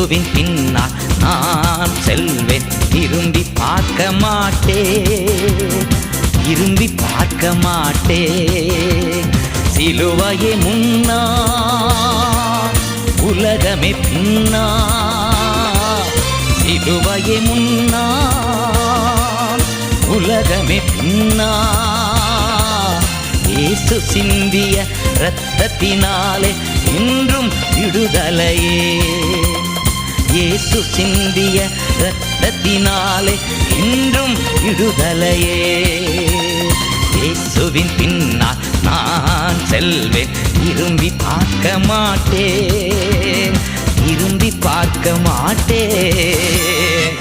இயேசுவின் பின்னால் நான் செல்வேன், திரும்பி பார்க்க மாட்டேன், திரும்பி பார்க்க மாட்டேன். சிலுவையே முன்னா, உலகமே பின்னா, சிலுவையே முன்னா, உலகமே பின்னா. இயேசு சிந்திய இரத்தத்தினாலே இன்றும் விடுதலையே, இயேசு சிந்திய இரத்தத்தினாலே இன்றும் விடுதலையே. இயேசுவின் பின்னால் நான் செல்வேன், திரும்பி பார்க்க மாட்டேன், திரும்பி பார்க்க மாட்டேன்.